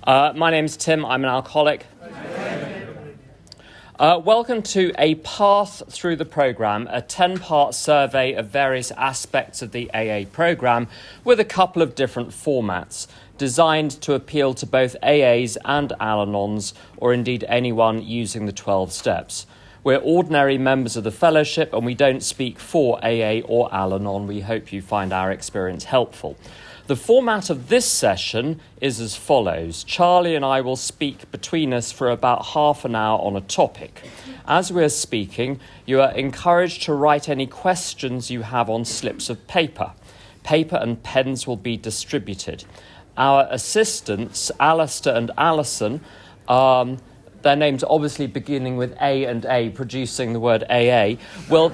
My name's Tim, I'm an alcoholic. Welcome to A Path Through the Programme, a 10-part survey of various aspects of the AA programme with a couple of different formats, designed to appeal to both AAs and Al-Anons, or indeed anyone using the 12 steps. We're ordinary members of the fellowship and we don't speak for AA or Al-Anon. We hope you find our experience helpful. The format of this session is as follows. Charlie and I will speak between us for about half an hour on a topic. As we're speaking, you are encouraged to write any questions you have on slips of paper. Paper and pens will be distributed. Our assistants, Alistair and Alison, their names obviously beginning with A and A, producing the word AA, will...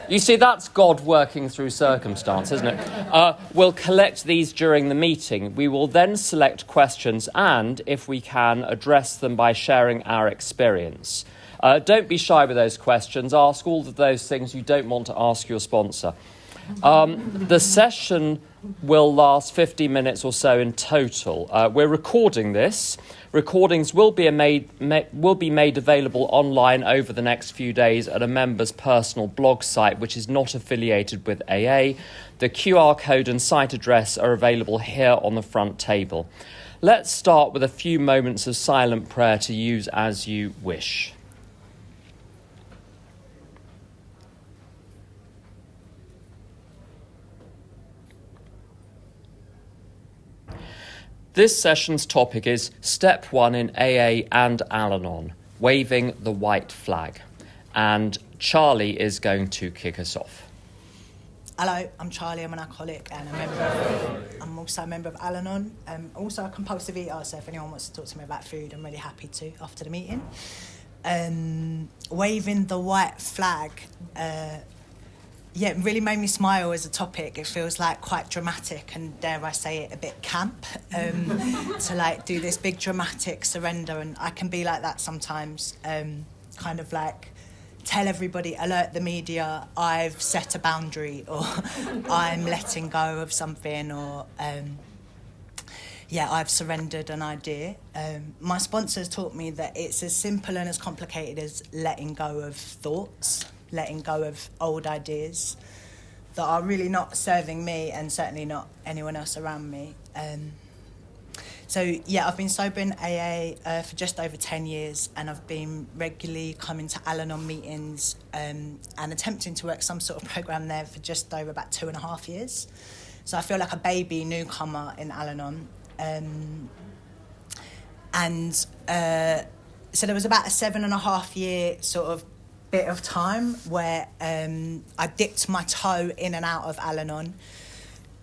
you see, that's God working through circumstance, isn't it? We'll collect these during the meeting. We will then select questions and, if we can, address them by sharing our experience. Don't be shy with those questions. Ask all of those things you don't want to ask your sponsor. The session will last 50 minutes or so in total. We're recording this. Recordings will be made available online over the next few days at a member's personal blog site, which is not affiliated with AA. The QR code and site address are available here on the front table. Let's start with a few moments of silent prayer to use as you wish. This session's topic is Step 1 in AA and Al-Anon, waving the white flag. And Charlie is going to kick us off. Hello, I'm Charlie, I'm an alcoholic and I'm also a member of Al-Anon. Also a compulsive eater, so if anyone wants to talk to me about food, I'm really happy to after the meeting. Waving the white flag, it really made me smile as a topic. It feels like quite dramatic and, dare I say it, a bit camp to like do this big dramatic surrender, and I can be like that sometimes, kind of like tell everybody, alert the media, I've set a boundary, or I'm letting go of something, or I've surrendered an idea. My sponsors taught me that it's as simple and as complicated as letting go of thoughts, letting go of old ideas that are really not serving me and certainly not anyone else around me. I've been sober in AA for just over 10 years, and I've been regularly coming to Al-Anon meetings and attempting to work some sort of programme there for just over about 2.5 years. So I feel like a baby newcomer in Al-Anon. So there was about a 7.5 year sort of bit of time where I dipped my toe in and out of Al-Anon.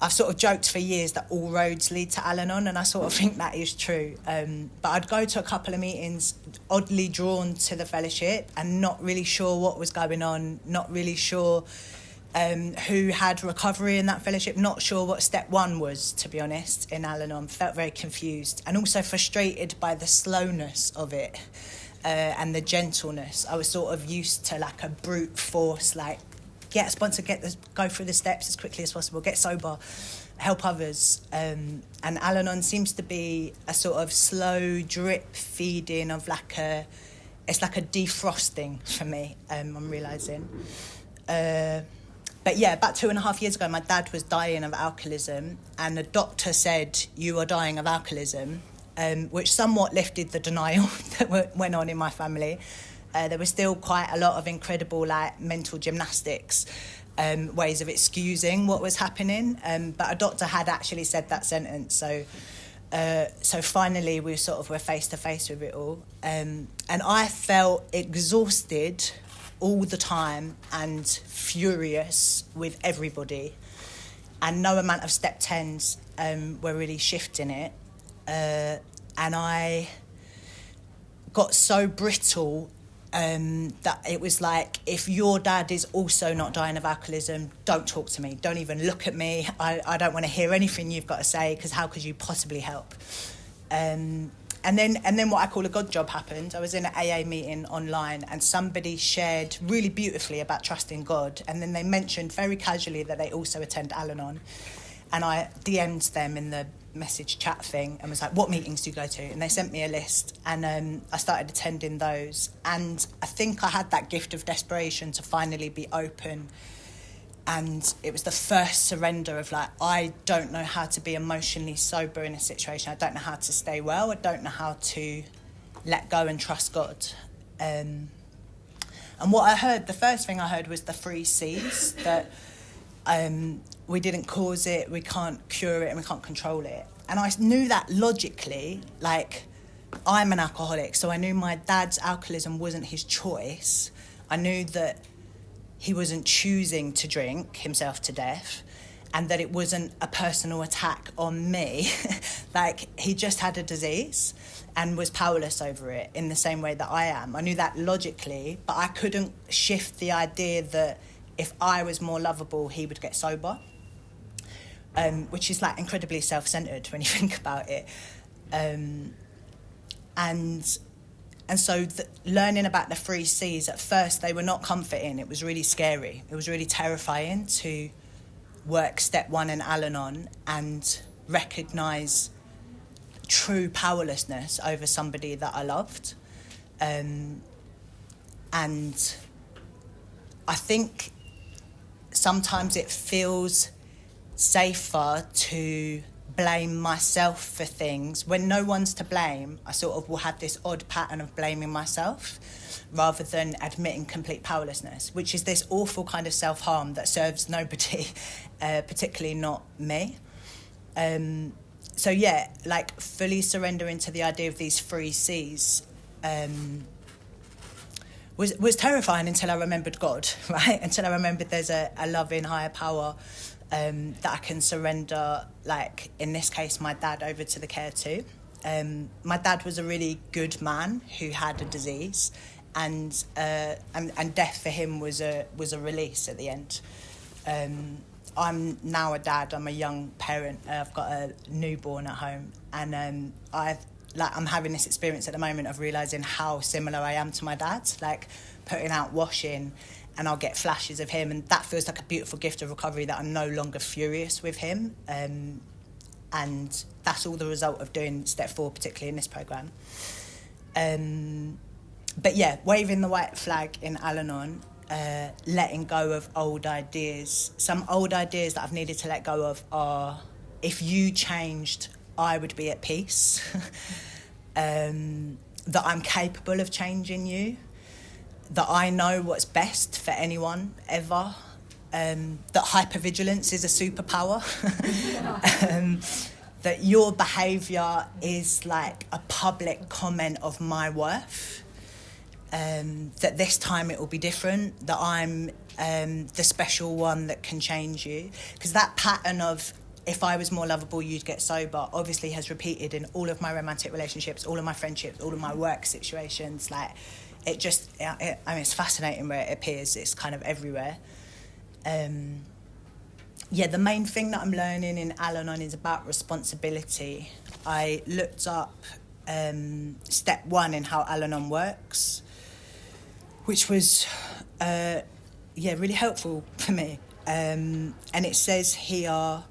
I've sort of joked for years that all roads lead to Al-Anon, and I sort of think that is true. But I'd go to a couple of meetings oddly drawn to the fellowship and not really sure what was going on, not really sure who had recovery in that fellowship, not sure what step 1 was, to be honest, in Al-Anon. Felt very confused and also frustrated by the slowness of it. And the gentleness. I was sort of used to like a brute force, like get a sponsor, go through the steps as quickly as possible, get sober, help others. And Al-Anon seems to be a sort of slow drip feeding of it's like a defrosting for me, I'm realising. About 2.5 years ago, my dad was dying of alcoholism, and the doctor said, "You are dying of alcoholism," which somewhat lifted the denial that went on in my family. There was still quite a lot of incredible mental gymnastics, ways of excusing what was happening, but a doctor had actually said that sentence. So finally we were face to face with it all, and I felt exhausted all the time and furious with everybody, and no amount of step 10s were really shifting it. And I got so brittle that it was like, if your dad is also not dying of alcoholism, don't talk to me, don't even look at me, I don't want to hear anything you've got to say, because how could you possibly help? And then what I call a God job happened. I was in an AA meeting online and somebody shared really beautifully about trusting God, and then they mentioned very casually that they also attend Al-Anon, and I DM'd them in the message chat thing and was like, what meetings do you go to? And they sent me a list, and I started attending those. And I think I had that gift of desperation to finally be open. And it was the first surrender of like, I don't know how to be emotionally sober in a situation. I don't know how to stay well. I don't know how to let go and trust God. And what I heard, the first thing I heard was the 3 C's, that we didn't cause it, we can't cure it, and we can't control it. And I knew that logically, like, I'm an alcoholic, so I knew my dad's alcoholism wasn't his choice. I knew that he wasn't choosing to drink himself to death, and that it wasn't a personal attack on me. Like, he just had a disease and was powerless over it in the same way that I am. I knew that logically, but I couldn't shift the idea that if I was more lovable, he would get sober, which is like incredibly self-centered when you think about it. And so learning about the 3 C's, at first they were not comforting. It was really scary. It was really terrifying to work step 1 in Al-Anon and recognise true powerlessness over somebody that I loved. And I think sometimes it feels safer to blame myself for things. When no one's to blame, I sort of will have this odd pattern of blaming myself rather than admitting complete powerlessness, which is this awful kind of self-harm that serves nobody, particularly not me. So yeah, like fully surrendering to the idea of these 3 C's was terrifying until I remembered God, right? Until I remembered there's a loving higher power that I can surrender, like in this case, my dad over to the care to. My dad was a really good man who had a disease, and death for him was a release at the end. I'm now a dad. I'm a young parent. I've got a newborn at home, and I'm having this experience at the moment of realising how similar I am to my dad. Like putting out washing, and I'll get flashes of him, and that feels like a beautiful gift of recovery, that I'm no longer furious with him. And that's all the result of doing step 4, particularly in this programme. But yeah, waving the white flag in Al-Anon, letting go of old ideas. Some old ideas that I've needed to let go of are, if you changed, I would be at peace. That I'm capable of changing you. That I know what's best for anyone, ever. That hypervigilance is a superpower. That your behaviour is like a public comment of my worth. That this time it will be different. That I'm the special one that can change you. Because that pattern of, if I was more lovable, you'd get sober, obviously has repeated in all of my romantic relationships, all of my friendships, all of my work situations. Like, it just, I mean, it's fascinating where it appears. It's kind of everywhere. Yeah, the main thing that I'm learning in Al-Anon is about responsibility. I looked up step 1 in how Al-Anon works, which was, really helpful for me. And it says here,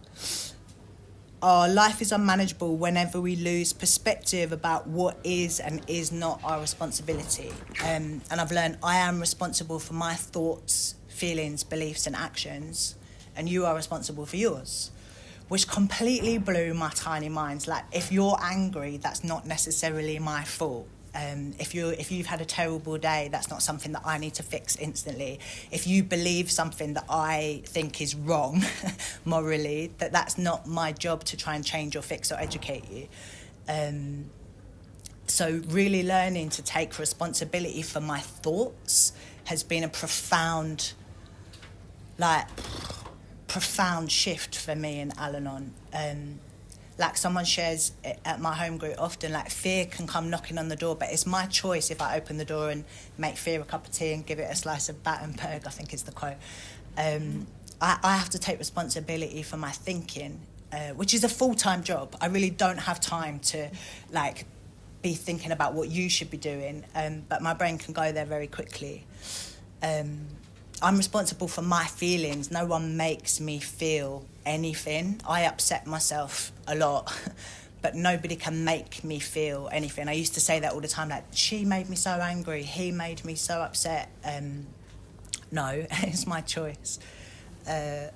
our life is unmanageable whenever we lose perspective about what is and is not our responsibility. And I've learned I am responsible for my thoughts, feelings, beliefs and actions, and you are responsible for yours, which completely blew my tiny mind. Like, if you're angry, that's not necessarily my fault. If you've had a terrible day, that's not something that I need to fix instantly. If you believe something that I think is wrong morally, that's not my job to try and change or fix or educate you. So really learning to take responsibility for my thoughts has been a profound shift for me in Al-Anon. Like someone shares at my home group often, like fear can come knocking on the door, but it's my choice if I open the door and make fear a cup of tea and give it a slice of Battenberg, I think is the quote. I have to take responsibility for my thinking, which is a full-time job. I really don't have time to be thinking about what you should be doing, but my brain can go there very quickly. I'm responsible for my feelings. No one makes me feel anything. I upset myself a lot, but nobody can make me feel anything. I used to say that all the time, like, she made me so angry, he made me so upset. No, it's my choice. Yeah,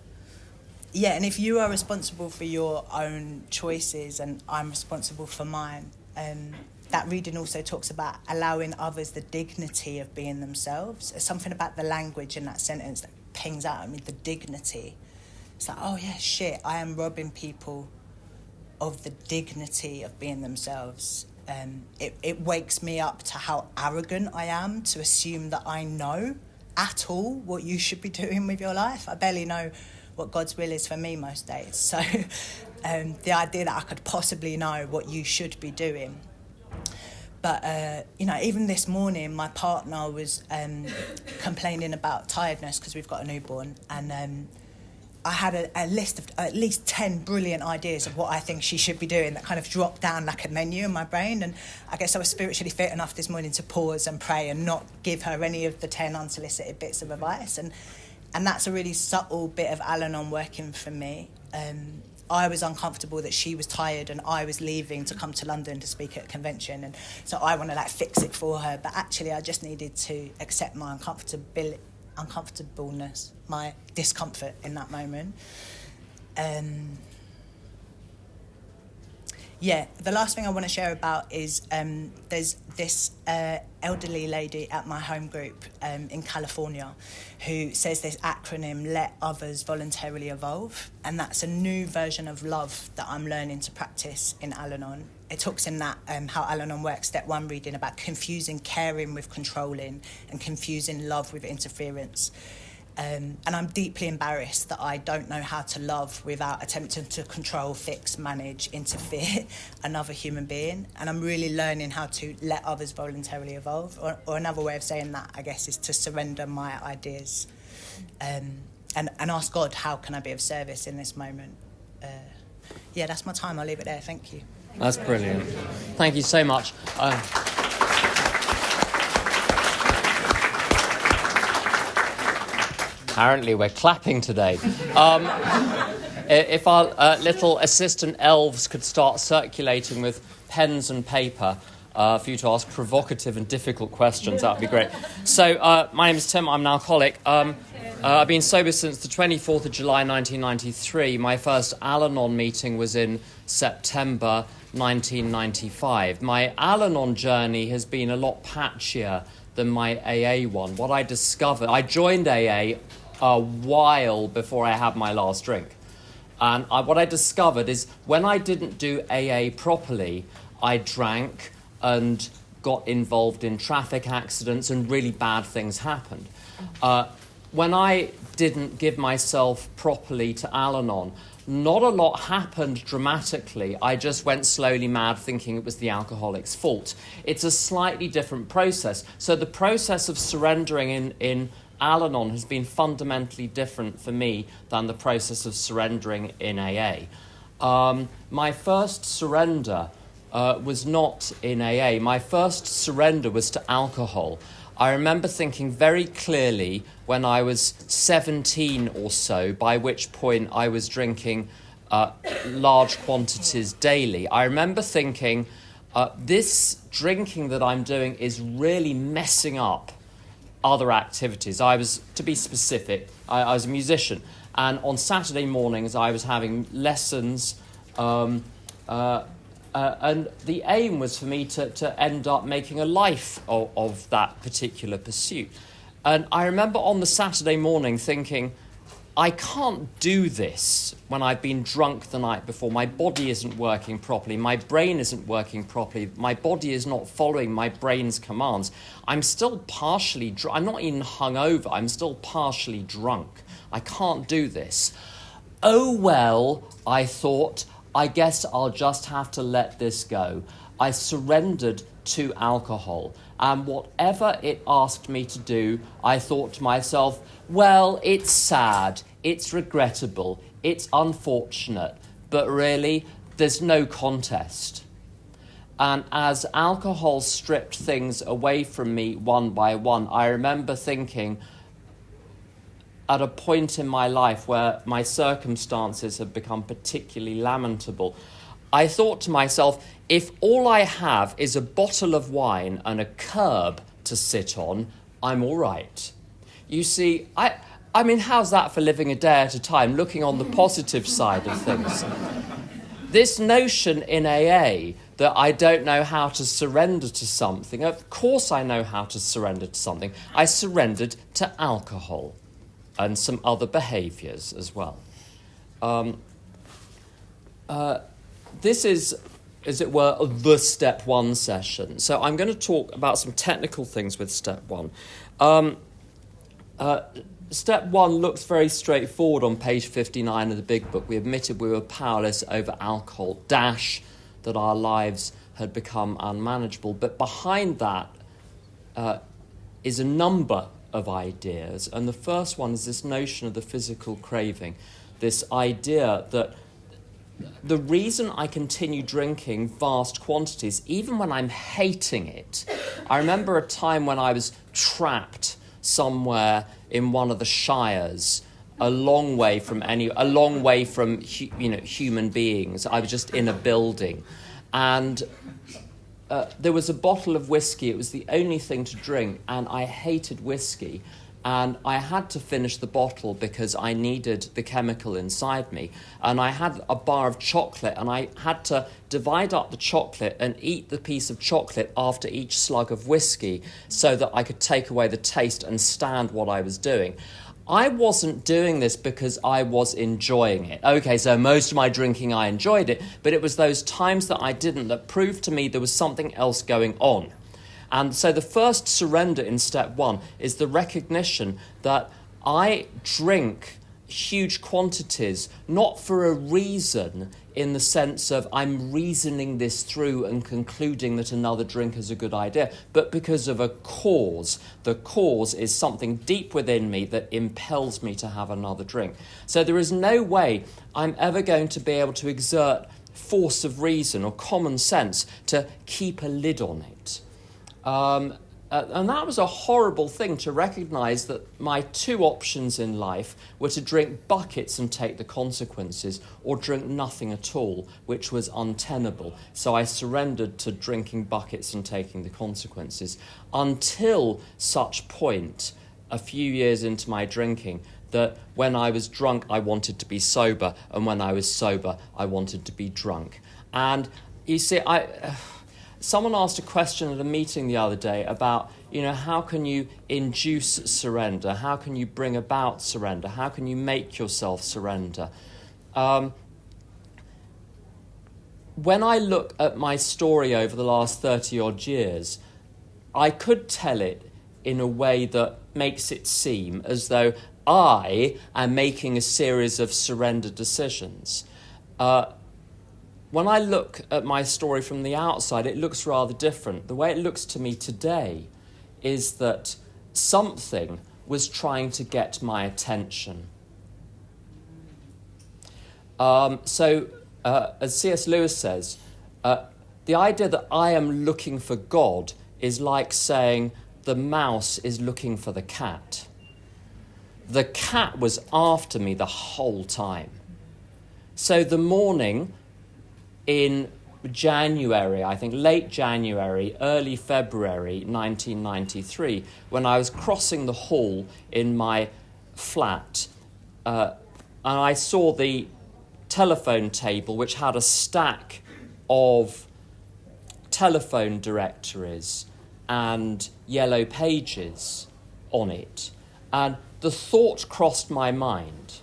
and if you are responsible for your own choices and I'm responsible for mine, that reading also talks about allowing others the dignity of being themselves. There's something about the language in that sentence that pings out at me, the dignity. It's like, oh yeah, shit, I am robbing people of the dignity of being themselves. It wakes me up to how arrogant I am to assume that I know at all what you should be doing with your life. I barely know what God's will is for me most days. So the idea that I could possibly know what you should be doing. But, even this morning, my partner was complaining about tiredness because we've got a newborn. And I had a list of at least 10 brilliant ideas of what I think she should be doing that kind of dropped down like a menu in my brain. And I guess I was spiritually fit enough this morning to pause and pray and not give her any of the 10 unsolicited bits of advice. And that's a really subtle bit of Al-Anon working for me. I was uncomfortable that she was tired and I was leaving to come to London to speak at a convention. And so I want to fix it for her. But actually I just needed to accept my uncomfortableness, my discomfort in that moment. The last thing I want to share about is there's this elderly lady at my home group in California who says this acronym, Let Others Voluntarily Evolve, and that's a new version of love that I'm learning to practice in Al-Anon. It talks in that how Al-Anon works, step 1 reading, about confusing caring with controlling and confusing love with interference. And I'm deeply embarrassed that I don't know how to love without attempting to control, fix, manage, interfere another human being. And I'm really learning how to let others voluntarily evolve. Or another way of saying that, I guess, is to surrender my ideas and ask God, how can I be of service in this moment? That's my time. I'll leave it there. Thank you. That's brilliant. Thank you so much. Apparently we're clapping today. If our little assistant elves could start circulating with pens and paper for you to ask provocative and difficult questions, that would be great. So my name is Tim, I'm an alcoholic. I've been sober since the 24th of July 1993. My first Al-Anon meeting was in September 1995. My Al-Anon journey has been a lot patchier than my AA one. What I discovered, I joined AA a while before I had my last drink. And what I discovered is when I didn't do AA properly, I drank and got involved in traffic accidents and really bad things happened. When I didn't give myself properly to Al-Anon, not a lot happened dramatically. I just went slowly mad thinking it was the alcoholic's fault. It's a slightly different process. So the process of surrendering in Al-Anon has been fundamentally different for me than the process of surrendering in AA. My first surrender was not in AA. My first surrender was to alcohol. I remember thinking very clearly when I was 17 or so, by which point I was drinking large quantities daily. I remember thinking, this drinking that I'm doing is really messing up other activities. I was, to be specific, I was a musician, and on Saturday mornings I was having lessons, and the aim was for me to end up making a life of that particular pursuit. And I remember on the Saturday morning thinking, I can't do this when I've been drunk the night before. My body isn't working properly. My brain isn't working properly. My body is not following my brain's commands. I'm still partially drunk. I'm not even hungover. I'm still partially drunk. I can't do this. Oh, well, I thought, I guess I'll just have to let this go. I surrendered to alcohol. And whatever it asked me to do, I thought to myself, well, it's sad, it's regrettable, it's unfortunate, but really, there's no contest. And as alcohol stripped things away from me one by one, I remember thinking, at a point in my life where my circumstances had become particularly lamentable, I thought to myself, if all I have is a bottle of wine and a curb to sit on, I'm all right. You see, I mean, how's that for living a day at a time, looking on the positive side of things? This notion in AA that I don't know how to surrender to something, of course I know how to surrender to something. I surrendered to alcohol and some other behaviours as well. This is, as it were, the step one session. So I'm going to talk about some technical things with step one. Step one looks very straightforward on page 59 of the big book. We admitted we were powerless over alcohol, that our lives had become unmanageable. But behind that is a number of ideas. And the first one is this notion of the physical craving, this idea that the reason I continue drinking vast quantities, even when I'm hating it, I remember a time when I was trapped somewhere in one of the shires, a long way from human beings. I was just in a building, and there was a bottle of whiskey. It was the only thing to drink, and I hated whiskey. And I had to finish the bottle because I needed the chemical inside me. And I had a bar of chocolate, and I had to divide up the chocolate and eat the piece of chocolate after each slug of whiskey so that I could take away the taste and stand what I was doing. I wasn't doing this because I was enjoying it. Okay, so most of my drinking I enjoyed it, but it was those times that I didn't that proved to me there was something else going on. And so the first surrender in step one is the recognition that I drink huge quantities, not for a reason in the sense of I'm reasoning this through and concluding that another drink is a good idea, but because of a cause. The cause is something deep within me that impels me to have another drink. So there is no way I'm ever going to be able to exert force of reason or common sense to keep a lid on it. And that was a horrible thing, to recognise that my two options in life were to drink buckets and take the consequences, or drink nothing at all, which was untenable. So I surrendered to drinking buckets and taking the consequences, until such point, a few years into my drinking, that when I was drunk I wanted to be sober, and when I was sober I wanted to be drunk. And you see, someone asked a question at a meeting the other day about, how can you induce surrender? How can you bring about surrender? How can you make yourself surrender? When I look at my story over the last 30-odd years, I could tell it in a way that makes it seem as though I am making a series of surrender decisions. When I look at my story from the outside, it looks rather different. The way it looks to me today is that something was trying to get my attention. As C.S. Lewis says, the idea that I am looking for God is like saying the mouse is looking for the cat. The cat was after me the whole time. So the morning in January, I think late January, early February 1993, when I was crossing the hall in my flat, and I saw the telephone table which had a stack of telephone directories and yellow pages on it, and the thought crossed my mind.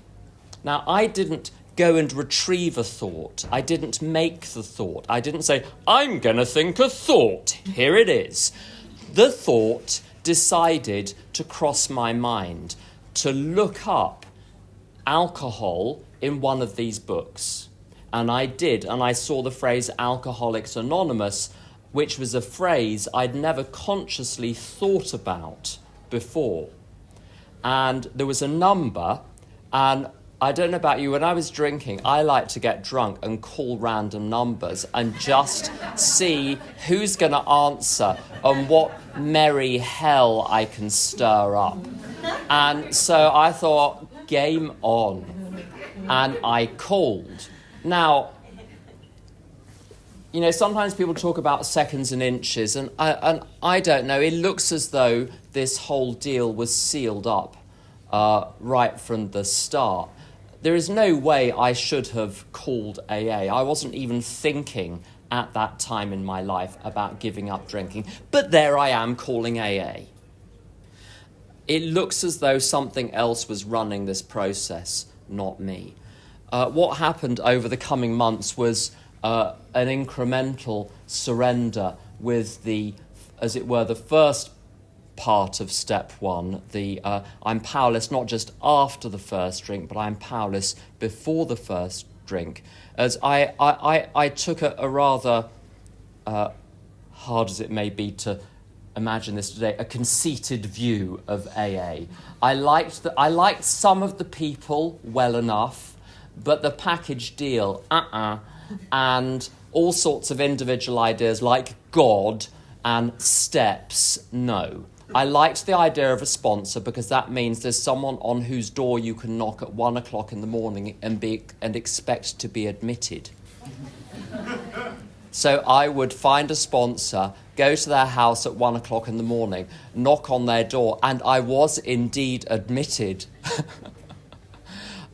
Now, I didn't go and retrieve a thought. I didn't make the thought. I didn't say, I'm going to think a thought. Here it is. The thought decided to cross my mind, to look up alcohol in one of these books. And I did, and I saw the phrase Alcoholics Anonymous, which was a phrase I'd never consciously thought about before. And there was a number, and I don't know about you, when I was drinking, I like to get drunk and call random numbers and just see who's going to answer and what merry hell I can stir up. And so I thought, game on. And I called. Now, you know, sometimes people talk about seconds and inches, and I don't know. It looks as though this whole deal was sealed up right from the start. There is no way I should have called AA. I wasn't even thinking at that time in my life about giving up drinking. But there I am calling AA. It looks as though something else was running this process, not me. What happened over the coming months was an incremental surrender with the, as it were, the first part of step one, I'm powerless not just after the first drink, but I'm powerless before the first drink. As I took a rather, hard as it may be to imagine this today, a conceited view of AA. I liked some of the people well enough, but the package deal, and all sorts of individual ideas like God and steps, no. I liked the idea of a sponsor because that means there's someone on whose door you can knock at 1 o'clock in the morning and expect to be admitted. So I would find a sponsor, go to their house at 1 o'clock in the morning, knock on their door, and I was indeed admitted.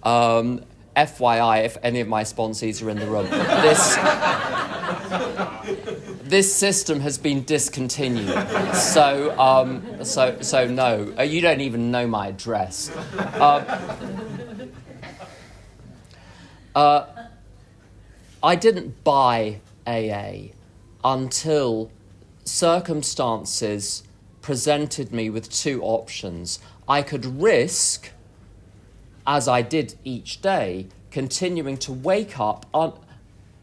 FYI, if any of my sponsees are in the room, this system has been discontinued. So no, you don't even know my address. I didn't buy AA until circumstances presented me with two options. I could risk, as I did each day, continuing to wake up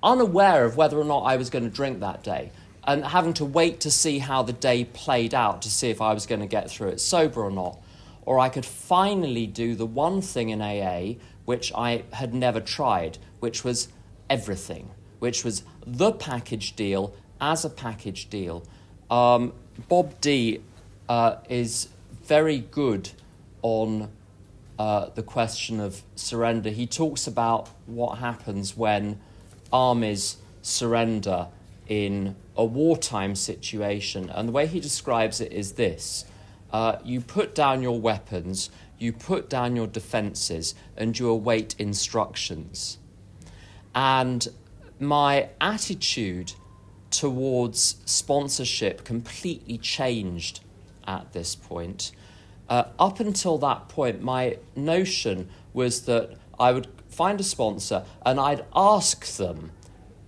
unaware of whether or not I was going to drink that day, and having to wait to see how the day played out to see if I was going to get through it sober or not. Or I could finally do the one thing in AA which I had never tried, which was everything, which was the package deal as a package deal. Bob D is very good on the question of surrender. He talks about what happens when armies surrender in a wartime situation, and the way he describes it is this: you put down your weapons, you put down your defences, and you await instructions. And my attitude towards sponsorship completely changed at this point. Up until that point, my notion was that I would find a sponsor and I'd ask them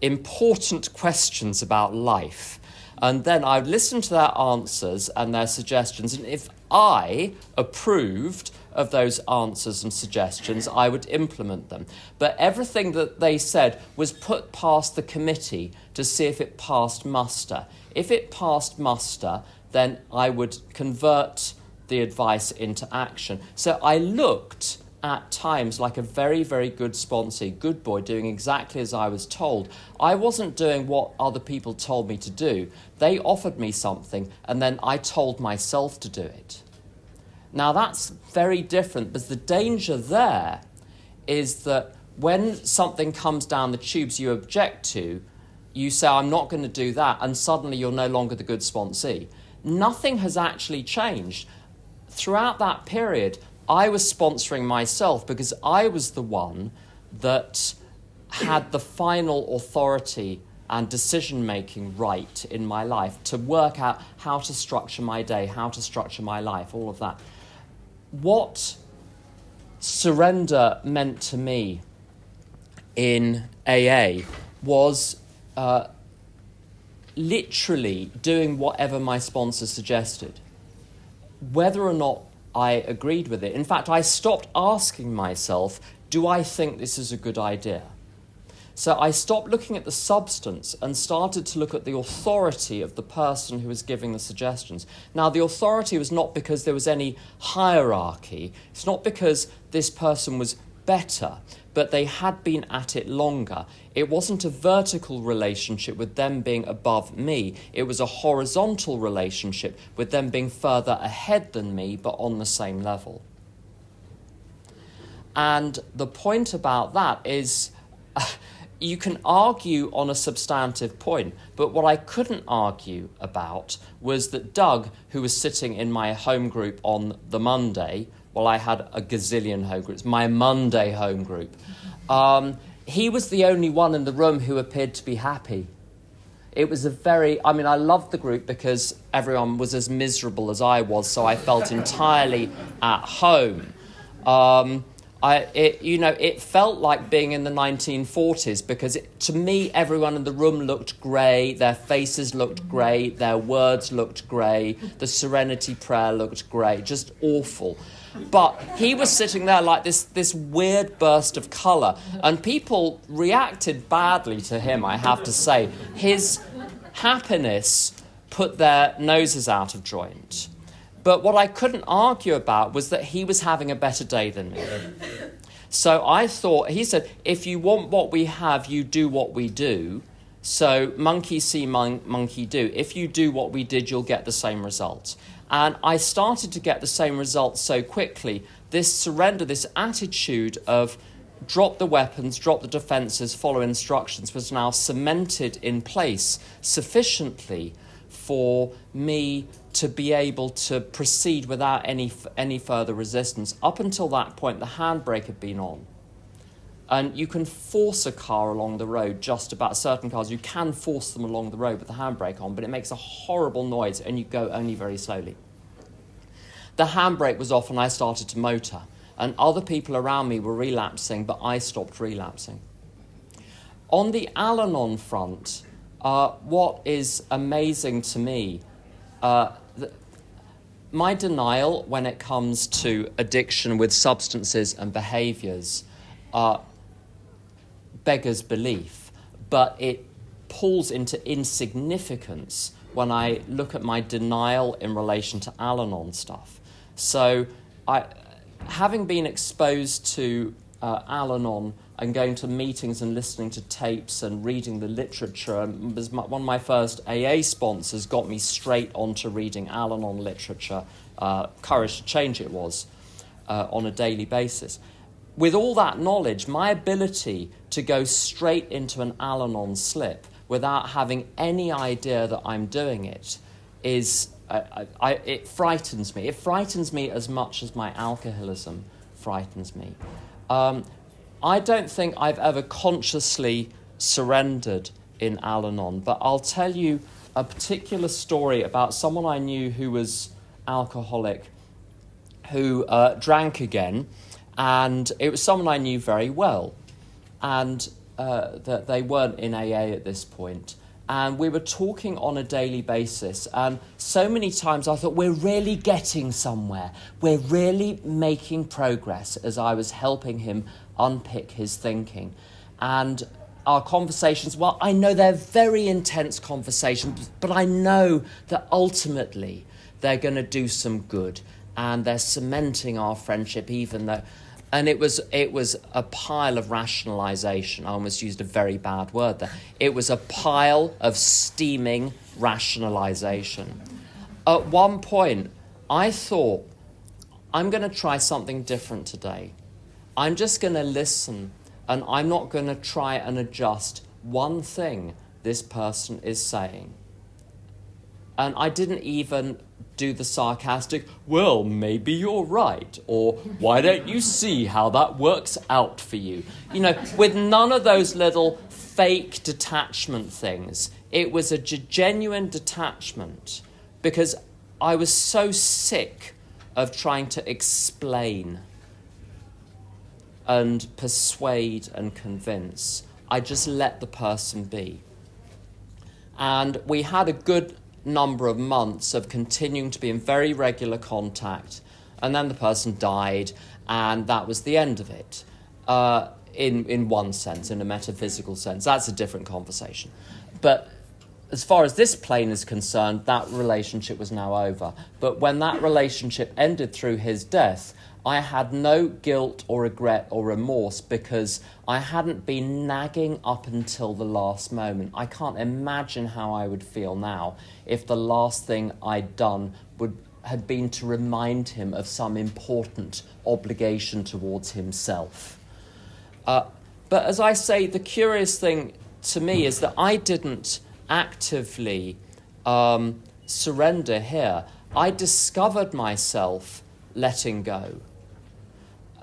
important questions about life. And then I'd listen to their answers and their suggestions. And if I approved of those answers and suggestions, I would implement them. But everything that they said was put past the committee to see if it passed muster. If it passed muster, then I would convert the advice into action. So I looked at times like a very, very good sponsee, good boy, doing exactly as I was told. I wasn't doing what other people told me to do. They offered me something, and then I told myself to do it. Now that's very different, because the danger there is that when something comes down the tubes you object to, you say, I'm not going to do that, and suddenly you're no longer the good sponsee. Nothing has actually changed. Throughout that period, I was sponsoring myself because I was the one that had the final authority and decision-making right in my life to work out how to structure my day, how to structure my life, all of that. What surrender meant to me in AA was literally doing whatever my sponsor suggested, whether or not I agreed with it. In fact, I stopped asking myself, do I think this is a good idea? So I stopped looking at the substance and started to look at the authority of the person who was giving the suggestions. Now, the authority was not because there was any hierarchy. It's not because this person was better, but they had been at it longer. It wasn't a vertical relationship with them being above me. It was a horizontal relationship with them being further ahead than me, but on the same level. And the point about that is you can argue on a substantive point, but what I couldn't argue about was that Doug, who was sitting in my home group on the Monday, well, I had a gazillion home groups, my Monday home group, he was the only one in the room who appeared to be happy. It was I loved the group because everyone was as miserable as I was, so I felt entirely at home. It felt like being in the 1940s because to me, everyone in the room looked grey, their faces looked grey, their words looked grey, the Serenity Prayer looked grey, just awful. But he was sitting there like this weird burst of colour, and people reacted badly to him, I have to say. His happiness put their noses out of joint. But what I couldn't argue about was that he was having a better day than me. So I thought, he said, if you want what we have, you do what we do. So monkey see, monkey do. If you do what we did, you'll get the same result. And I started to get the same result so quickly. This surrender, this attitude of drop the weapons, drop the defences, follow instructions was now cemented in place sufficiently for me to be able to proceed without any further resistance. Up until that point, the handbrake had been on. And you can force a car along the road, just about certain cars. You can force them along the road with the handbrake on, but it makes a horrible noise and you go only very slowly. The handbrake was off and I started to motor. And other people around me were relapsing, but I stopped relapsing. On the Al-Anon front, what is amazing to me, my denial when it comes to addiction with substances and behaviours beggars belief, but it pulls into insignificance when I look at my denial in relation to Al-Anon stuff. So having been exposed to Al-Anon and going to meetings and listening to tapes and reading the literature, one of my first AA sponsors got me straight onto reading Al-Anon literature, Courage to Change it was, on a daily basis. With all that knowledge, my ability to go straight into an Al-Anon slip without having any idea that I'm doing it is, it frightens me. It frightens me as much as my alcoholism frightens me. I don't think I've ever consciously surrendered in Al-Anon, but I'll tell you a particular story about someone I knew who was alcoholic, who drank again, and it was someone I knew very well, and that they weren't in AA at this point. And we were talking on a daily basis, and so many times I thought, we're really getting somewhere. We're really making progress as I was helping him unpick his thinking. And our conversations, well, I know they're very intense conversations, but I know that ultimately they're going to do some good, and they're cementing our friendship even though... And it was a pile of rationalisation. I almost used a very bad word there. It was a pile of steaming rationalisation. At one point, I thought, I'm going to try something different today. I'm just going to listen, and I'm not going to try and adjust one thing this person is saying. And I didn't even do the sarcastic, well, maybe you're right, or why don't you see how that works out for you? You know, with none of those little fake detachment things. It was a genuine detachment because I was so sick of trying to explain and persuade and convince. I just let the person be. And we had a good number of months of continuing to be in very regular contact, and then the person died, and that was the end of it. In one sense, in a metaphysical sense, that's a different conversation. But as far as this plane is concerned, that relationship was now over. But when that relationship ended through his death, I had no guilt or regret or remorse because I hadn't been nagging up until the last moment. I can't imagine how I would feel now if the last thing I'd done had been to remind him of some important obligation towards himself. But as I say, the curious thing to me is that I didn't actively surrender here. I discovered myself letting go.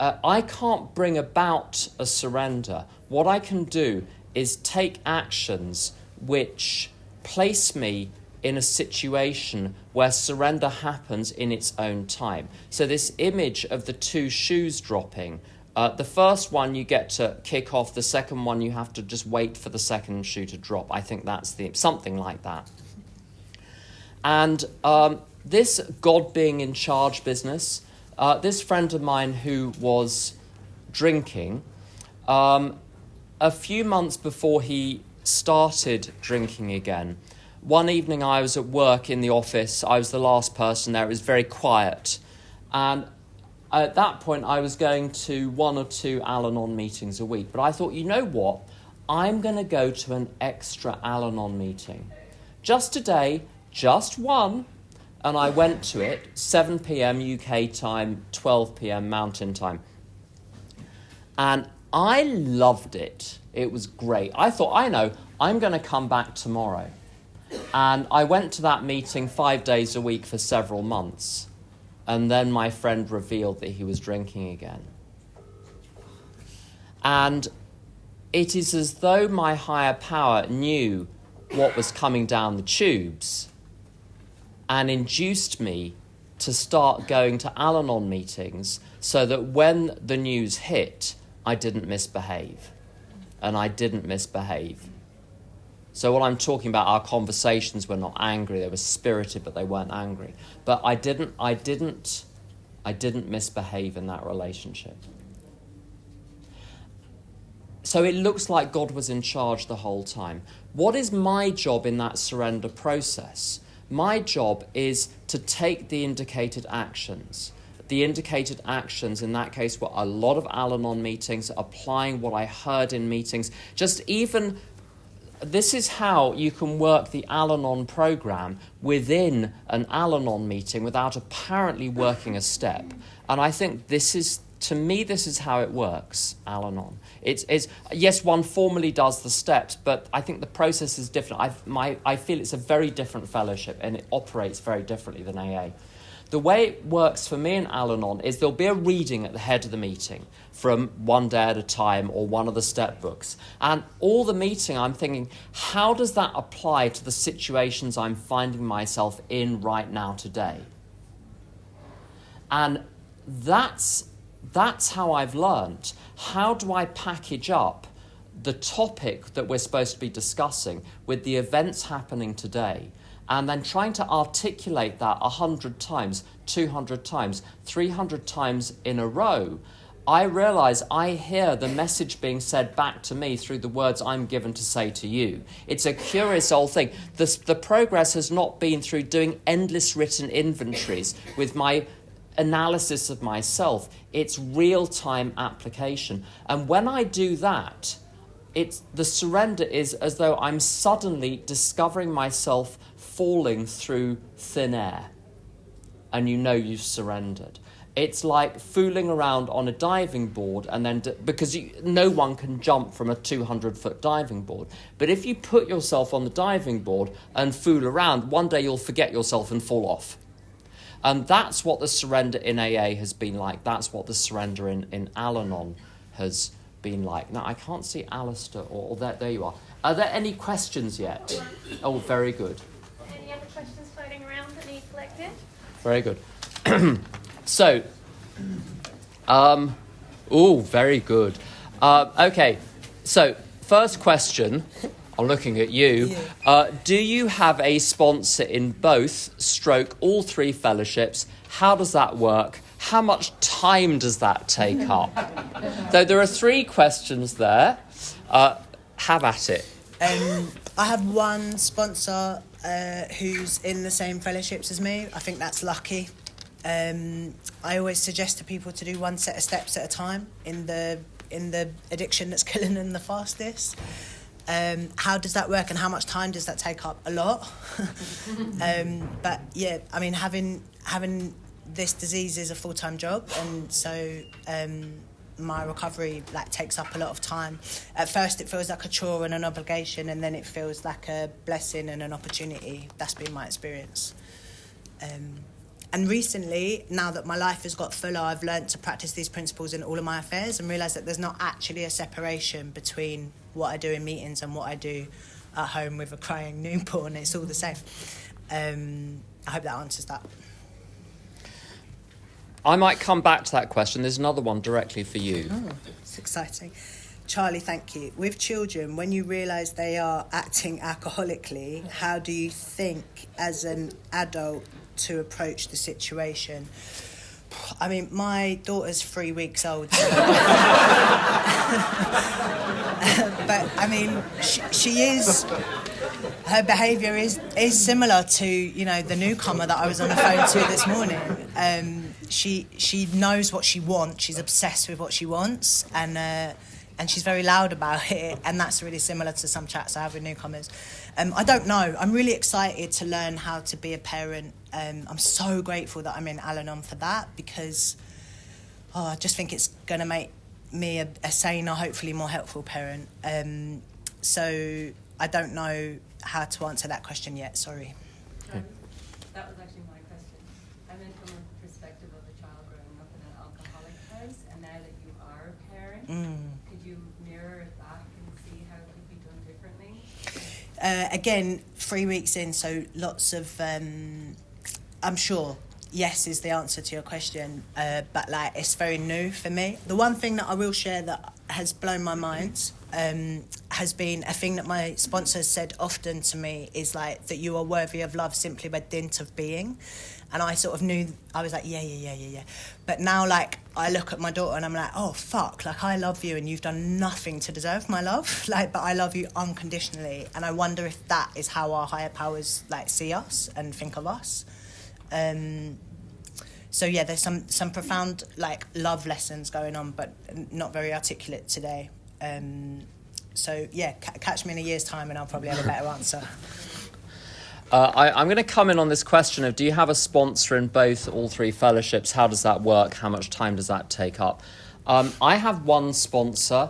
I can't bring about a surrender. What I can do is take actions which place me in a situation where surrender happens in its own time. So this image of the two shoes dropping, the first one you get to kick off, the second one you have to just wait for the second shoe to drop. I think that's something like that. And this God being in charge business, this friend of mine who was drinking, a few months before he started drinking again, one evening I was at work in the office. I was the last person there. It was very quiet. And at that point, I was going to 1 or 2 Al-Anon meetings a week. But I thought, you know what? I'm going to go to an extra Al-Anon meeting. Just today, just one. And I went to it, 7 p.m. UK time, 12 p.m. Mountain time. And I loved it. It was great. I thought, I know, I'm going to come back tomorrow. And I went to that meeting 5 days a week for several months. And then my friend revealed that he was drinking again. And it is as though my higher power knew what was coming down the tubes and induced me to start going to Al-Anon meetings so that when the news hit, I didn't misbehave. And I didn't misbehave. So what I'm talking about, our conversations were not angry. They were spirited, but they weren't angry. But I didn't misbehave in that relationship. So it looks like God was in charge the whole time. What is my job in that surrender process? My job is to take the indicated actions. The indicated actions in that case were a lot of Al-Anon meetings, applying what I heard in meetings, just even... This is how you can work the Al-Anon program within an Al-Anon meeting without apparently working a step. And I think this is how it works, Al-Anon. It's yes, one formally does the steps, but I think the process is different. I feel it's a very different fellowship and it operates very differently than AA. The way it works for me in Al-Anon is there'll be a reading at the head of the meeting from One Day at a Time or one of the step books. And all the meeting I'm thinking, how does that apply to the situations I'm finding myself in right now today? And that's how I've learned. How do I package up the topic that we're supposed to be discussing with the events happening today? And then trying to articulate that 100 times, 200 times, 300 times in a row, I realise I hear the message being said back to me through the words I'm given to say to you. It's a curious old thing. The progress has not been through doing endless written inventories with my analysis of myself. It's real-time application. And when I do that, the surrender is as though I'm suddenly discovering myself falling through thin air, and you know you've surrendered. It's like fooling around on a diving board, and then because no one can jump from a 200-foot diving board. But if you put yourself on the diving board and fool around, one day you'll forget yourself and fall off. And that's what the surrender in AA has been like. That's what the surrender in Al-Anon has been like. Now, I can't see Alistair, or there you are. Are there any questions yet? Oh, very good. Any other questions floating around that need collected? Very good. So, very good. Okay, so first question, I'm looking at you. Do you have a sponsor in both, all 3 fellowships? How does that work? How much time does that take up? Though there are 3 questions there. Have at it. I have one sponsor who's in the same fellowships as me. I think that's lucky. I always suggest to people to do one set of steps at a time in the addiction that's killing them the fastest. How does that work and how much time does that take up? A lot. But yeah, I mean, having this disease is a full-time job, and so my recovery takes up a lot of time. At first it feels like a chore and an obligation, and then it feels like a blessing and an opportunity. That's been my experience. And recently, now that my life has got fuller, I've learned to practice these principles in all of my affairs and realise that there's not actually a separation between what I do in meetings and what I do at home with a crying newborn. It's all the same. I hope that answers that. I might come back to that question. There's another one directly for you. Oh, it's exciting. Charlie, thank you. With children, when you realise they are acting alcoholically, how do you think as an adult to approach the situation? I mean, my daughter's 3 weeks old. So but I mean, she is. Her behaviour is similar to, you know, the newcomer that I was on the phone to this morning. She knows what she wants. She's obsessed with what she wants, and she's very loud about it. And that's really similar to some chats I have with newcomers. I don't know. I'm really excited to learn how to be a parent. I'm so grateful that I'm in Al-Anon for that, because I just think it's going to make me a saner, hopefully more helpful parent. So I don't know how to answer that question yet, sorry. That was actually my question. I meant from a perspective of a child growing up in an alcoholic house, and now that you are a parent, could you mirror it back and see how it could be done differently? Again, 3 weeks in, so lots of, I'm sure yes is the answer to your question, but it's very new for me. The one thing that I will share that has blown my mind has been a thing that my sponsors said often to me, is that you are worthy of love simply by dint of being. And I sort of knew, I was like, yeah. But now, I look at my daughter and I'm like, oh, fuck, I love you and you've done nothing to deserve my love, but I love you unconditionally. And I wonder if that is how our higher powers, see us and think of us. So, yeah, there's some profound, love lessons going on, but not very articulate today. So, yeah, catch me in a year's time and I'll probably have a better answer. I'm going to come in on this question of, do you have a sponsor in all three fellowships? How does that work? How much time does that take up? I have one sponsor.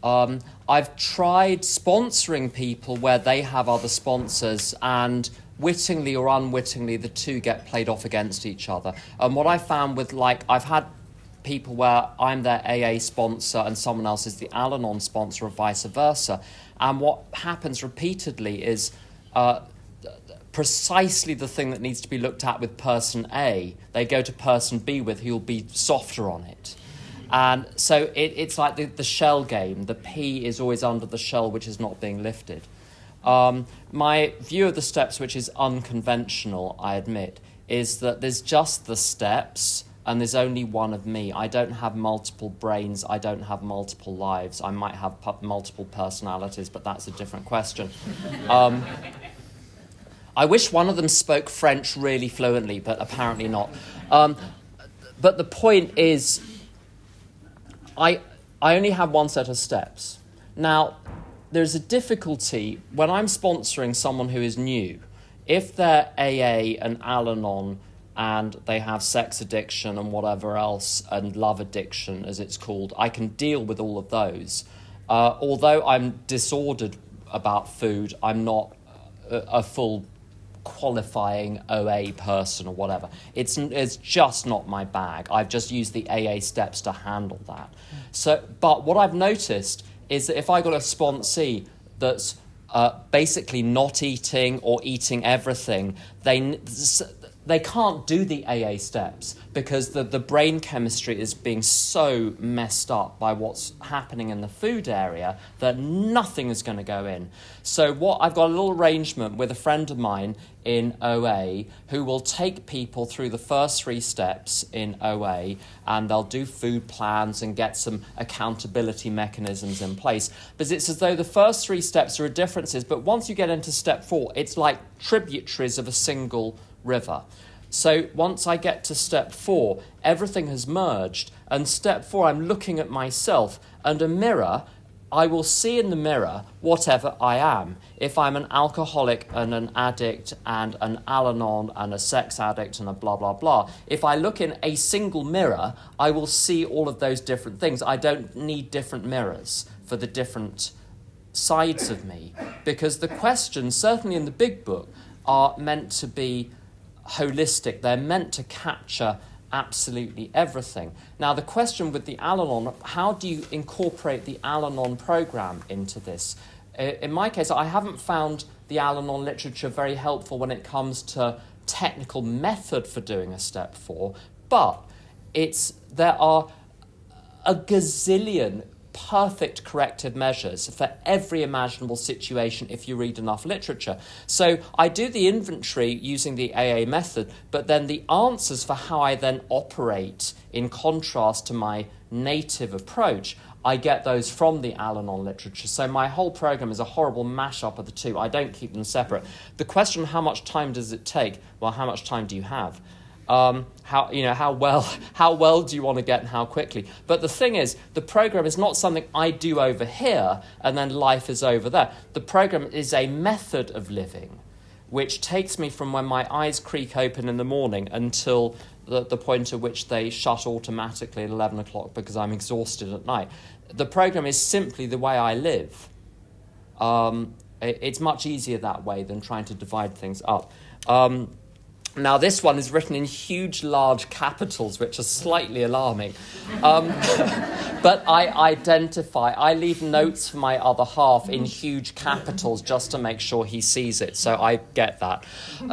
I've tried sponsoring people where they have other sponsors, and wittingly or unwittingly, the two get played off against each other. And what I found with, I've had people where I'm their AA sponsor and someone else is the Al-Anon sponsor, or vice versa. And what happens repeatedly is precisely the thing that needs to be looked at with person A, they go to person B with, who'll be softer on it. And so it's like the shell game. The P is always under the shell, which is not being lifted. My view of the steps, which is unconventional, I admit, is that there's just the steps and there's only one of me. I don't have multiple brains. I don't have multiple lives. I might have multiple personalities, but that's a different question. I wish one of them spoke French really fluently, but apparently not. But the point is, I only have one set of steps. Now, there's a difficulty when I'm sponsoring someone who is new. If they're AA and Al-Anon and they have sex addiction and whatever else, and love addiction, as it's called, I can deal with all of those. Although I'm disordered about food, I'm not a full qualifying OA person or whatever. It's just not my bag. I've just used the AA steps to handle that. So, but what I've noticed is that if I got a sponsee that's basically not eating or eating everything, they can't do the AA steps because the brain chemistry is being so messed up by what's happening in the food area that nothing is going to go in. So I've got a little arrangement with a friend of mine in OA who will take people through the first 3 steps in OA, and they'll do food plans and get some accountability mechanisms in place. But it's as though the first 3 steps are differences, but once you get into step 4, it's like tributaries of a single river. So once I get to step 4, everything has merged. And step 4, I'm looking at myself, and a mirror, I will see in the mirror whatever I am. If I'm an alcoholic and an addict and an Al-Anon and a sex addict and a blah, blah, blah, if I look in a single mirror, I will see all of those different things. I don't need different mirrors for the different sides of me, because the questions, certainly in the big book, are meant to be holistic. They're meant to capture absolutely everything. Now, the question with the Al-Anon, how do you incorporate the Al-Anon program into this? In my case, I haven't found the Al-Anon literature very helpful when it comes to technical method for doing a step 4, but there are a gazillion perfect corrective measures for every imaginable situation if you read enough literature. So I do the inventory using the AA method, but then the answers for how I then operate in contrast to my native approach, I get those from the Al-Anon literature. So my whole program is a horrible mashup of the two. I don't keep them separate. The question, how much time does it take? Well, how much time do you have? How well do you want to get and how quickly? But the thing is, the program is not something I do over here and then life is over there. The program is a method of living which takes me from when my eyes creak open in the morning until the point at which they shut automatically at 11 o'clock because I'm exhausted at night. The program is simply the way I live. It's much easier that way than trying to divide things up. Now, this one is written in huge, large capitals, which are slightly alarming. But I leave notes for my other half in huge capitals just to make sure he sees it. So I get that.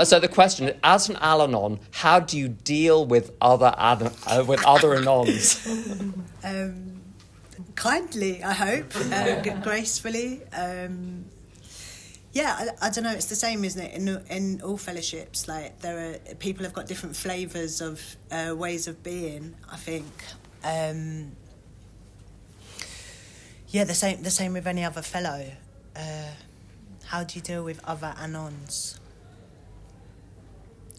So the question, as an Al-Anon, how do you deal with other Anons? Kindly, I hope. Gracefully. Yeah, I don't know. It's the same, isn't it? In all fellowships, like people have got different flavours of ways of being. I think. The same with any other fellow. How do you deal with other Anons?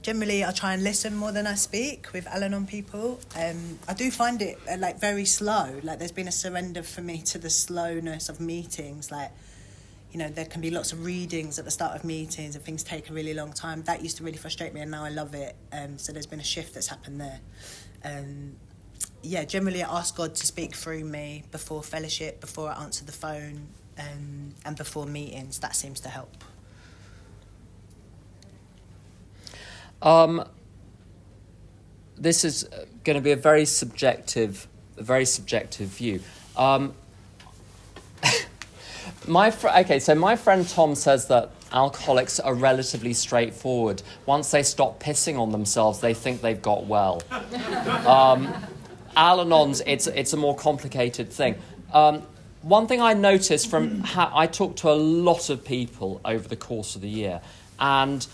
Generally, I try and listen more than I speak with Al-Anon people. I do find it very slow. Like there's been a surrender for me to the slowness of meetings. Like, there can be lots of readings at the start of meetings and things take a really long time. That used to really frustrate me and now I love it. So there's been a shift that's happened there. Generally I ask God to speak through me before fellowship, before I answer the phone, and before meetings. That seems to help. This is going to be a very subjective view. My friend Tom says that alcoholics are relatively straightforward. Once they stop pissing on themselves, they think they've got well. Al-Anons, it's a more complicated thing. One thing I noticed from I talked to a lot of people over the course of the year, and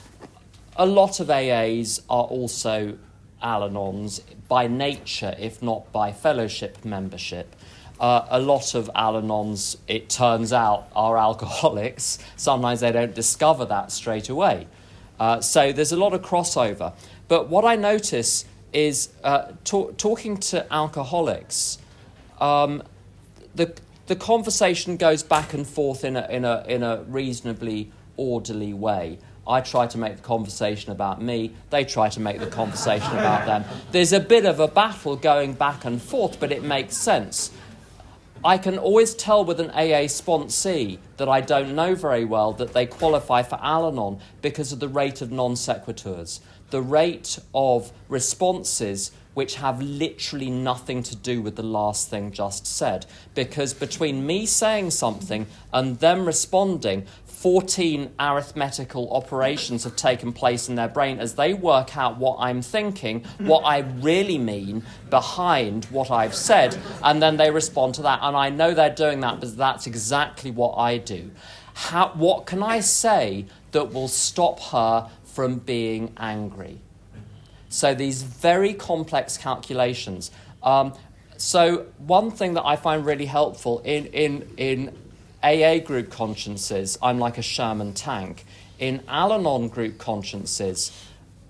a lot of AAs are also Al-Anons by nature, if not by fellowship membership. A lot of Al-Anons, it turns out, are alcoholics. Sometimes they don't discover that straight away. So there's a lot of crossover. But what I notice is talking to alcoholics, the conversation goes back and forth in a reasonably orderly way. I try to make the conversation about me. They try to make the conversation about them. There's a bit of a battle going back and forth, but it makes sense. I can always tell with an AA sponsee that I don't know very well that they qualify for Al-Anon because of the rate of non sequiturs, the rate of responses which have literally nothing to do with the last thing just said. Because between me saying something and them responding, 14 arithmetical operations have taken place in their brain as they work out what I'm thinking, what I really mean behind what I've said, and then they respond to that. And I know they're doing that because that's exactly what I do. What can I say that will stop her from being angry? So these very complex calculations. So one thing that I find really helpful in AA group consciences, I'm like a Sherman tank. In Al-Anon group consciences,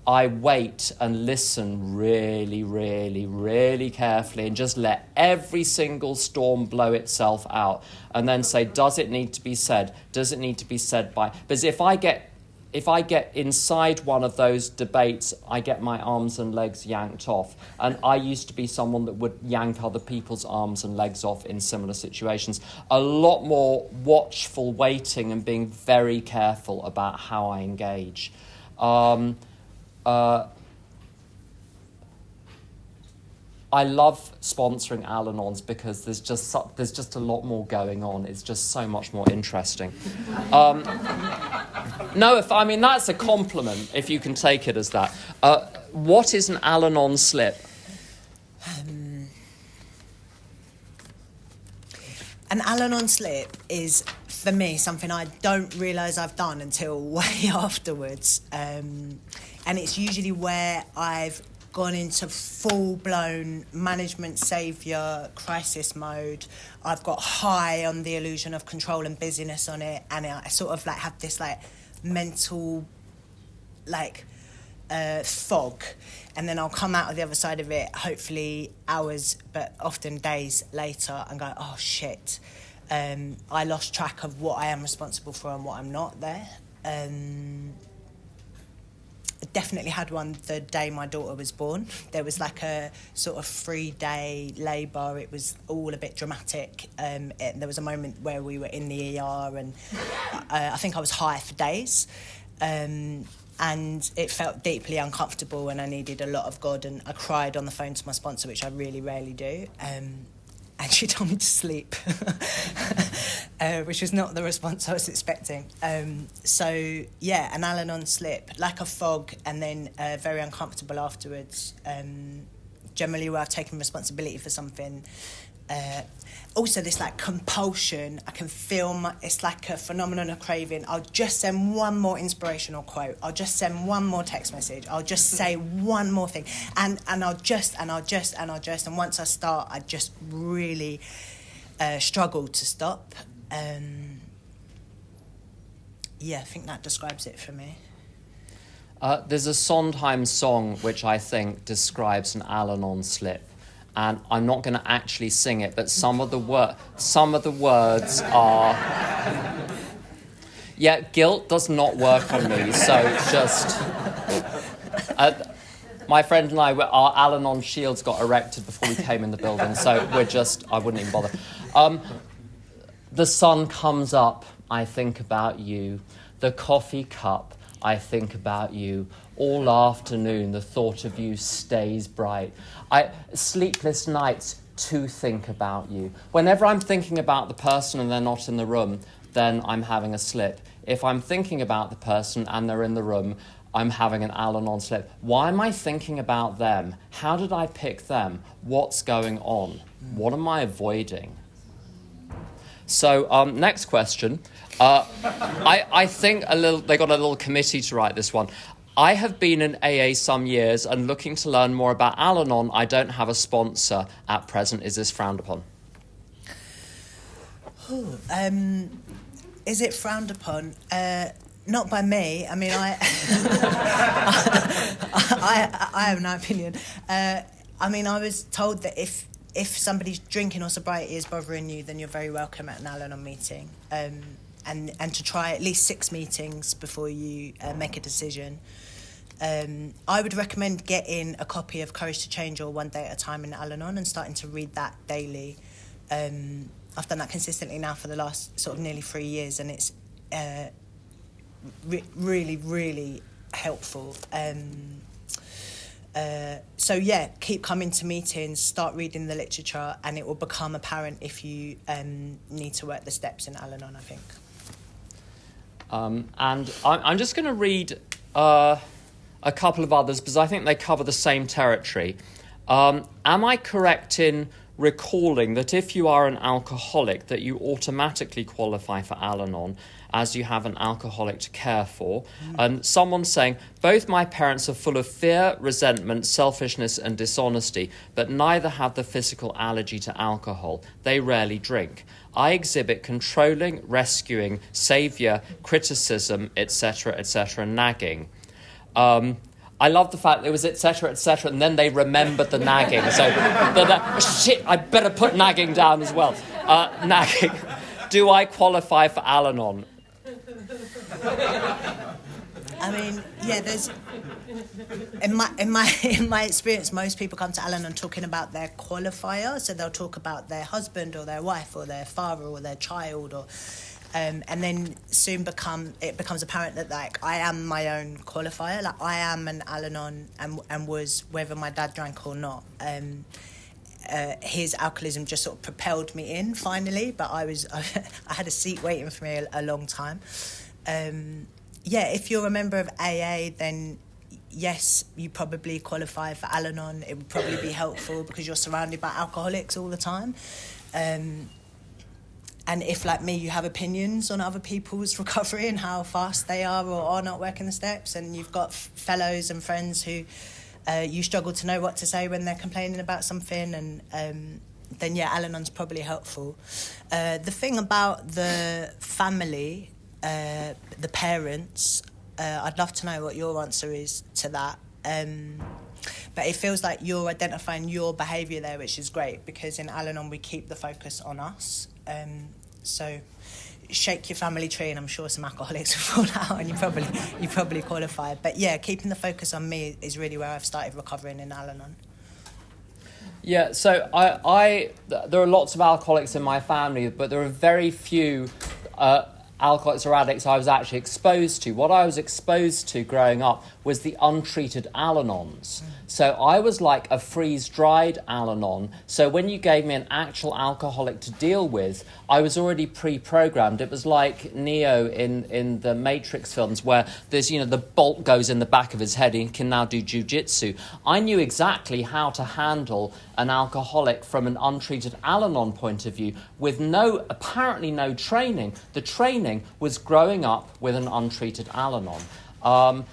I wait and listen really, really, really carefully and just let every single storm blow itself out and then say, does it need to be said? Does it need to be said by... Because if I get inside one of those debates, I get my arms and legs yanked off. And I used to be someone that would yank other people's arms and legs off in similar situations. A lot more watchful waiting and being very careful about how I engage. I love sponsoring Al-Anons because there's just a lot more going on. It's just so much more interesting. That's a compliment if you can take it as that. What is an Al-Anon slip? An Al-Anon slip is, for me, something I don't realise I've done until way afterwards. And it's usually where I've gone into full-blown management saviour crisis mode. I've got high on the illusion of control and busyness on it, and I sort of like have this like mental fog, and then I'll come out of the other side of it, hopefully hours, but often days later, and go, oh shit, I lost track of what I am responsible for and what I'm not there. I definitely had one the day my daughter was born. There was like a sort of 3-day labour. It was all a bit dramatic. There was a moment where we were in the ER, and I think I was high for days. And it felt deeply uncomfortable, and I needed a lot of God, and I cried on the phone to my sponsor, which I really rarely do. And she told me to sleep, which was not the response I was expecting. So, yeah, an Al-Anon slip, like a fog, and then very uncomfortable afterwards. Generally where I've taken responsibility for something. Also, this, like, compulsion. I can feel it's like a phenomenon of craving. I'll just send one more inspirational quote. I'll just send one more text message. I'll just say one more thing. And I'll just. And once I start, I just really struggle to stop. I think that describes it for me. There's a Sondheim song which I think describes an Al-Anon slip. And I'm not going to actually sing it, but some of the words are... Yeah, guilt does not work on me, so just... my friend and our Al-Anon shields got erected before we came in the building, so I wouldn't even bother. The sun comes up, I think about you. The coffee cup, I think about you. All afternoon, the thought of you stays bright. Sleepless nights to think about you. Whenever I'm thinking about the person and they're not in the room, then I'm having a slip. If I'm thinking about the person and they're in the room, I'm having an Al-Anon slip. Why am I thinking about them? How did I pick them? What's going on? What am I avoiding? So, next question. I think they got a little committee to write this one. I have been in AA some years and looking to learn more about Al-Anon. I don't have a sponsor at present. Is this frowned upon? Is it frowned upon? Not by me. I mean, I have no opinion. I was told that if somebody's drinking or sobriety is bothering you, then you're very welcome at an Al-Anon meeting. And to try at least 6 meetings before you make a decision. I would recommend getting a copy of Courage to Change or One Day at a Time in Al-Anon and starting to read that daily. I've done that consistently now for the last sort of nearly 3 years, and it's really, really helpful. So, yeah, keep coming to meetings, start reading the literature, and it will become apparent if you need to work the steps in Al-Anon, I think. And I'm just going to read a couple of others because I think they cover the same territory. Am I correct in recalling that if you are an alcoholic, that you automatically qualify for Al-Anon as you have an alcoholic to care for? And someone's saying, both my parents are full of fear, resentment, selfishness and dishonesty, but neither have the physical allergy to alcohol. They rarely drink. I exhibit controlling, rescuing, saviour, criticism, etc., nagging. I love the fact it was etc., and then they remembered the nagging. So, shit, I better put nagging down as well. Nagging. Do I qualify for Al-Anon? I mean, yeah, there's... In my experience, most people come to Al-Anon talking about their qualifier. So they'll talk about their husband or their wife or their father or their child or... and then soon becomes apparent that, like, I am my own qualifier. Like, I am an Al-Anon and was, whether my dad drank or not. His alcoholism just sort of propelled me in finally, but I had a seat waiting for me a long time. If you're a member of AA, then yes, you probably qualify for Al-Anon. It would probably be helpful because you're surrounded by alcoholics all the time. And if, like me, you have opinions on other people's recovery and how fast they are or are not working the steps, and you've got fellows and friends who you struggle to know what to say when they're complaining about something, and then, yeah, Al-Anon's probably helpful. The thing about the family, the parents, I'd love to know what your answer is to that. But it feels like you're identifying your behaviour there, which is great, because in Al-Anon we keep the focus on us. So shake your family tree and I'm sure some alcoholics will fall out and you probably qualify. But yeah, keeping the focus on me is really where I've started recovering in Al-Anon. Yeah, so I there are lots of alcoholics in my family, but there are very few alcoholics or addicts I was actually exposed to. What I was exposed to growing up was the untreated Al-Anons. So I was like a freeze-dried Al-Anon. So when you gave me an actual alcoholic to deal with, I was already pre-programmed. It was like Neo in the Matrix films where there's, the bolt goes in the back of his head and he can now do jujitsu. I knew exactly how to handle an alcoholic from an untreated Al-Anon point of view with apparently no training. The training was growing up with an untreated Al-Anon.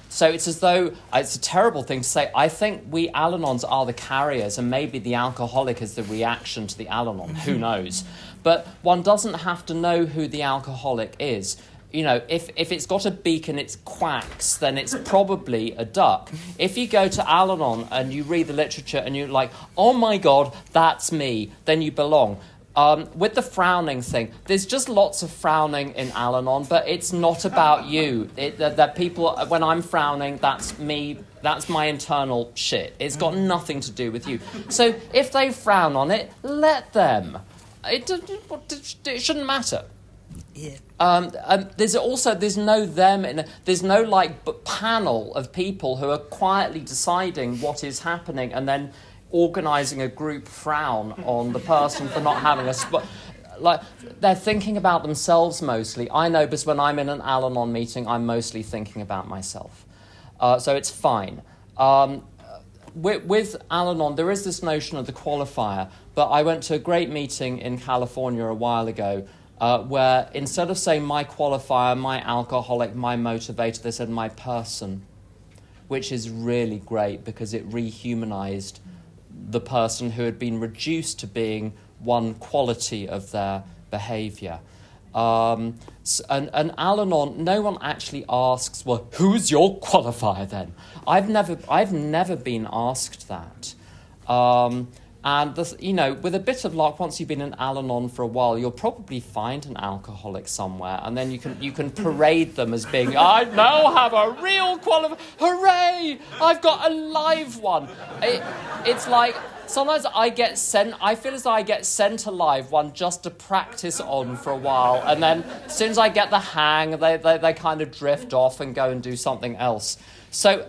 So it's as though, it's a terrible thing to say, I think we Al-Anons are the carriers and maybe the alcoholic is the reaction to the Al-Anon, who knows. But one doesn't have to know who the alcoholic is. If it's got a beak and it quacks, then it's probably a duck. If you go to Al-Anon and you read the literature and you're like, oh my God, that's me, then you belong. With the frowning thing, there's just lots of frowning in Al-Anon, but it's not about you. That people, when I'm frowning, that's me, that's my internal shit. It's got nothing to do with you. So if they frown on it, let them. It shouldn't matter. Yeah. There's no them, there's no panel of people who are quietly deciding what is happening and then organising a group frown on the person for not having a spot. They're thinking about themselves mostly. I know, because when I'm in an Al-Anon meeting, I'm mostly thinking about myself. So it's fine. With Al-Anon, there is this notion of the qualifier, but I went to a great meeting in California a while ago where instead of saying my qualifier, my alcoholic, my motivator, they said my person, which is really great because it rehumanized the person who had been reduced to being one quality of their behaviour. And Al-Anon, no one actually asks, well, who's your qualifier then? I've never been asked that. And with a bit of luck, once you've been in Al-Anon for a while, you'll probably find an alcoholic somewhere, and then you can parade them as being, I now have a real qualifier. Hooray! I've got a live one. It's like sometimes I feel as though I get sent a live one just to practice on for a while, and then as soon as I get the hang, they kind of drift off and go and do something else. So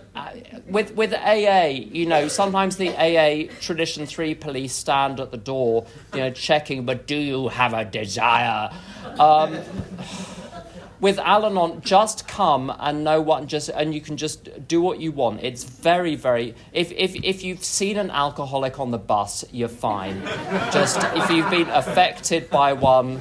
with AA, sometimes the AA Tradition 3 police stand at the door, checking, but do you have a desire? With Al-Anon, just come and know what, and you can just do what you want. It's very, very... If you've seen an alcoholic on the bus, you're fine. Just, if you've been affected by one...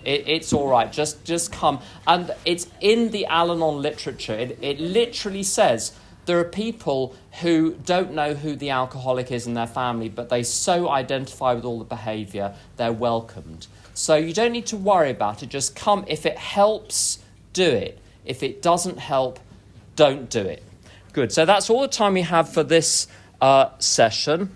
It's all right. Just come. And it's in the Al-Anon literature. It literally says there are people who don't know who the alcoholic is in their family, but they so identify with all the behaviour, they're welcomed. So you don't need to worry about it. Just come. If it helps, do it. If it doesn't help, don't do it. Good. So that's all the time we have for this session.